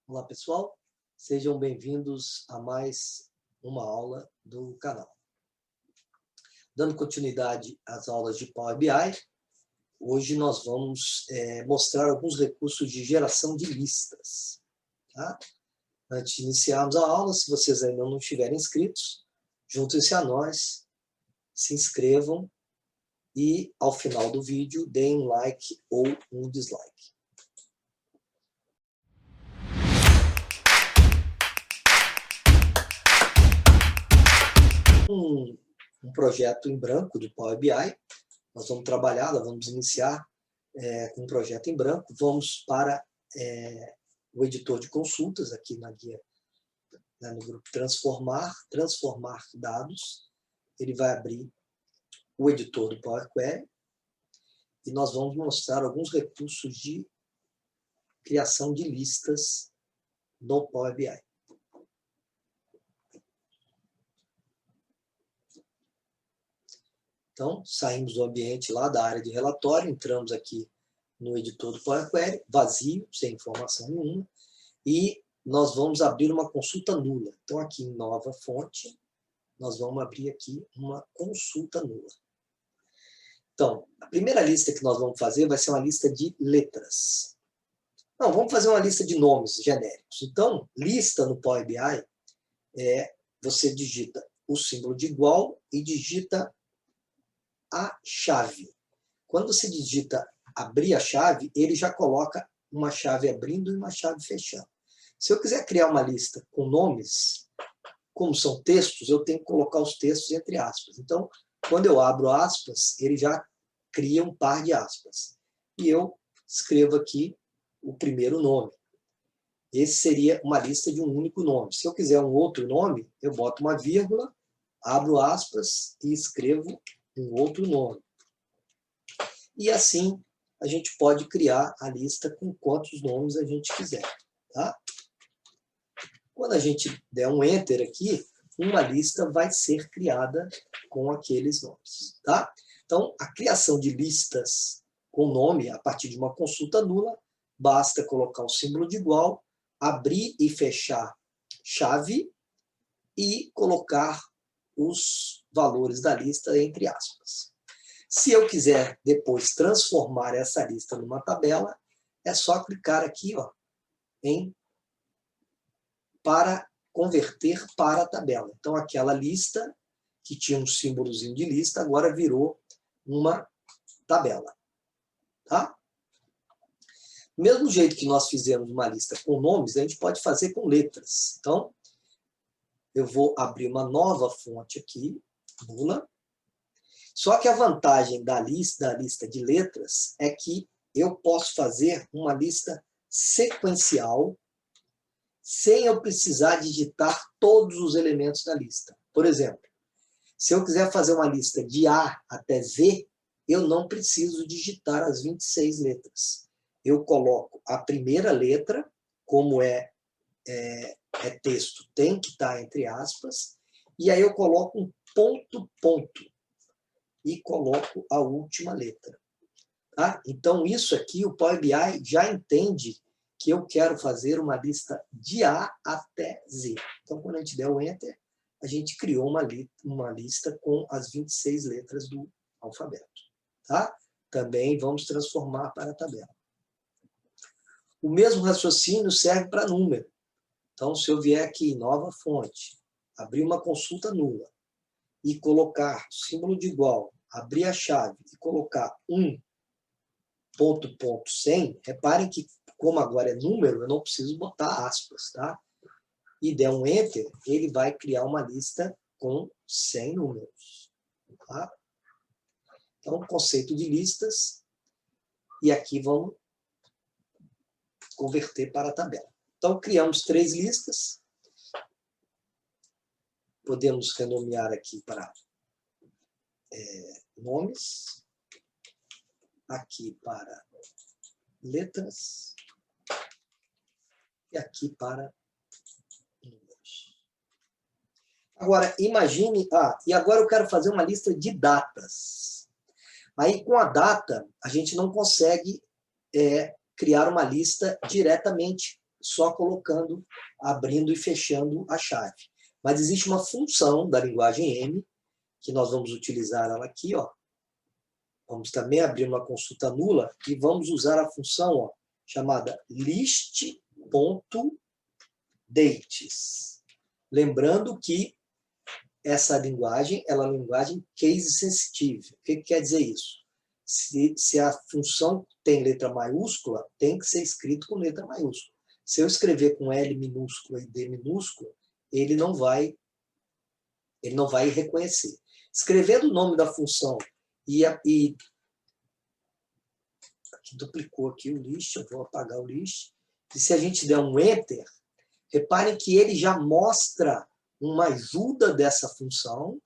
Olá pessoal, sejam bem-vindos a mais uma aula do canal. Dando continuidade às aulas de Power BI, hoje nós vamos mostrar alguns recursos de geração de listas. Tá? Antes de iniciarmos a aula, se vocês ainda não estiverem inscritos, juntem-se a nós, se inscrevam e ao final do vídeo deem um like ou um dislike. Um projeto em branco do Power BI. Nós vamos trabalhar, nós vamos iniciar com um projeto em branco. Vamos para o editor de consultas, aqui na guia, no grupo transformar dados. Ele vai abrir o editor do Power Query e nós vamos mostrar alguns recursos de criação de listas no Power BI. Então, saímos do ambiente lá da área de relatório, entramos aqui no editor do Power Query, vazio, sem informação nenhuma, e nós vamos abrir uma consulta nula. Então, aqui em nova fonte, nós vamos abrir aqui uma consulta nula. Então, a primeira lista que nós vamos fazer vai ser uma lista de letras. Não, vamos fazer uma lista de nomes genéricos. Então, lista no Power BI você digita o símbolo de igual e digita a chave. Quando você digita abrir a chave, ele já coloca uma chave abrindo e uma chave fechando. Se eu quiser criar uma lista com nomes, como são textos, eu tenho que colocar os textos entre aspas. Então, quando eu abro aspas, ele já cria um par de aspas. E eu escrevo aqui o primeiro nome. Esse seria uma lista de um único nome. Se eu quiser um outro nome, eu boto uma vírgula, abro aspas e escrevo um outro nome. E assim a gente pode criar a lista com quantos nomes a gente quiser. Tá? Quando a gente der um Enter aqui, uma lista vai ser criada com aqueles nomes. Tá? Então, a criação de listas com nome a partir de uma consulta nula, basta colocar o símbolo de igual, abrir e fechar chave e colocar os valores da lista entre aspas. Se eu quiser depois transformar essa lista numa tabela, é só clicar aqui em para converter para a tabela. Então, aquela lista que tinha um símbolozinho de lista, agora virou uma tabela. Tá? Do mesmo jeito que nós fizemos uma lista com nomes, a gente pode fazer com letras. Então, eu vou abrir uma nova fonte aqui, nula. Só que a vantagem da lista de letras é que eu posso fazer uma lista sequencial sem eu precisar digitar todos os elementos da lista. Por exemplo, se eu quiser fazer uma lista de A até Z, eu não preciso digitar as 26 letras. Eu coloco a primeira letra, como é texto, tem que estar entre aspas, e aí eu coloco um ponto, e coloco a última letra. Tá? Então, isso aqui, o Power BI já entende que eu quero fazer uma lista de A até Z. Então, quando a gente der o Enter, a gente criou uma lista com as 26 letras do alfabeto. Tá? Também vamos transformar para a tabela. O mesmo raciocínio serve para número. Então, se eu vier aqui em nova fonte, abrir uma consulta nula e colocar símbolo de igual, abrir a chave e colocar ponto 100, reparem que, como agora é número, eu não preciso botar aspas, tá? E der um Enter, ele vai criar uma lista com 100 números. Tá? Então, conceito de listas, e aqui vamos converter para a tabela. Então, criamos 3 listas. Podemos renomear aqui para nomes. Aqui para letras. E aqui para números. Agora, imagine... e agora eu quero fazer uma lista de datas. Aí, com a data, a gente não consegue criar uma lista diretamente só colocando, abrindo e fechando a chave. Mas existe uma função da linguagem M, que nós vamos utilizar ela aqui, ó. Vamos também abrir uma consulta nula e vamos usar a função, ó, chamada list.dates. Lembrando que essa linguagem ela é uma linguagem case sensitive. O que quer dizer isso? Se a função tem letra maiúscula, tem que ser escrito com letra maiúscula. Se eu escrever com L minúscula e D minúscula, ele não vai reconhecer. Escrevendo o nome da função aqui duplicou aqui o list, eu vou apagar o list. E se a gente der um Enter, reparem que ele já mostra uma ajuda dessa função,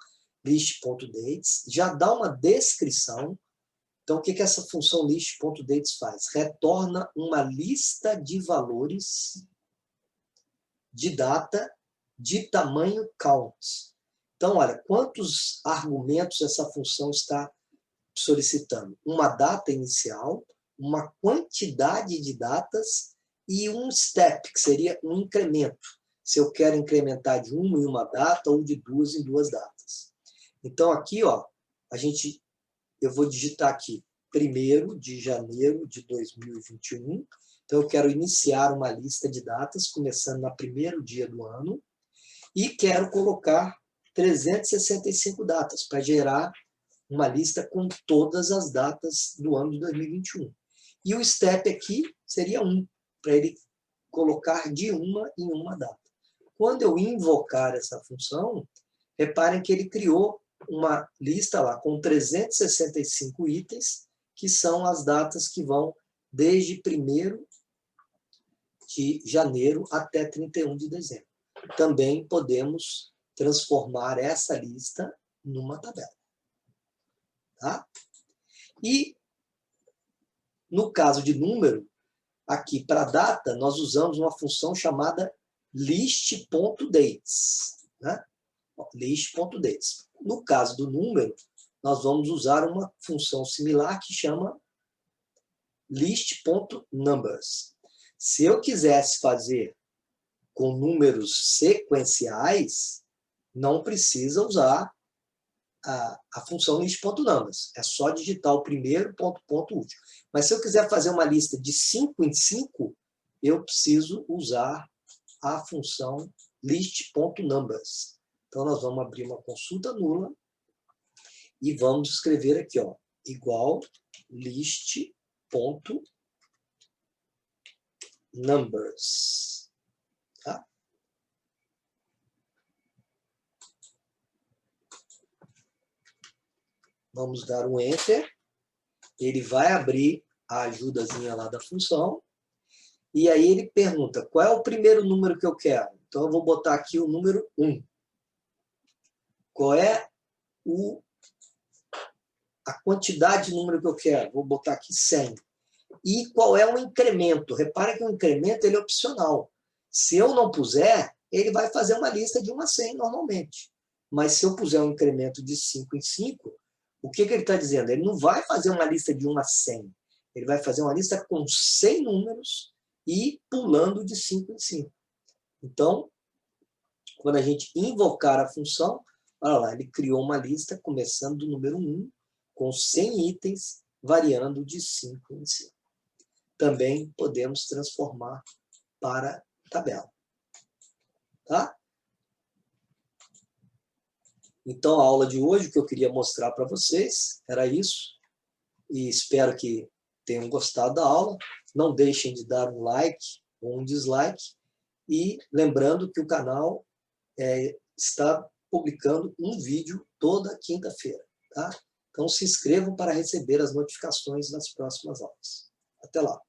list.dates, já dá uma descrição. Então, o que essa função list.dates faz? Retorna uma lista de valores de data de tamanho count. Então, olha, quantos argumentos essa função está solicitando? Uma data inicial, uma quantidade de datas e um step, que seria um incremento. Se eu quero incrementar de uma em uma data ou de duas em duas datas. Então, aqui, ó, eu vou digitar aqui 1º de janeiro de 2021. Então, eu quero iniciar uma lista de datas, começando no primeiro dia do ano, e quero colocar 365 datas, para gerar uma lista com todas as datas do ano de 2021. E o step aqui seria 1, para ele colocar de uma em uma data. Quando eu invocar essa função, reparem que ele criou uma lista lá com 365 itens, que são as datas que vão desde 1º de janeiro até 31 de dezembro. Também podemos transformar essa lista numa tabela. Tá? E, no caso de número, aqui para data, nós usamos uma função chamada list.dates. Né? List.dates. No caso do número, nós vamos usar uma função similar que chama list.numbers. Se eu quisesse fazer com números sequenciais, não precisa usar a função list.numbers. É só digitar o primeiro ponto último. Mas se eu quiser fazer uma lista de 5 em 5, eu preciso usar a função list.numbers. Então, nós vamos abrir uma consulta nula e vamos escrever aqui, ó, igual list.numbers. Tá? Vamos dar um Enter. Ele vai abrir a ajudazinha lá da função. E aí ele pergunta, qual é o primeiro número que eu quero? Então, eu vou botar aqui o número 1. Qual é a quantidade de número que eu quero? Vou botar aqui 100. E qual é o incremento? Repara que o incremento ele é opcional. Se eu não puser, ele vai fazer uma lista de 1 a 100 normalmente. Mas se eu puser um incremento de 5 em 5, o que ele está dizendo? Ele não vai fazer uma lista de 1 a 100. Ele vai fazer uma lista com 100 números e pulando de 5 em 5. Então, quando a gente invocar a função, olha lá, ele criou uma lista começando do número 1, com 100 itens, variando de 5 em 5. Também podemos transformar para tabela. Tá? Então, a aula de hoje, o que eu queria mostrar para vocês era isso. E espero que tenham gostado da aula. Não deixem de dar um like ou um dislike. E lembrando que o canal está publicando um vídeo toda quinta-feira. Tá? Então, se inscrevam para receber as notificações das próximas aulas. Até lá!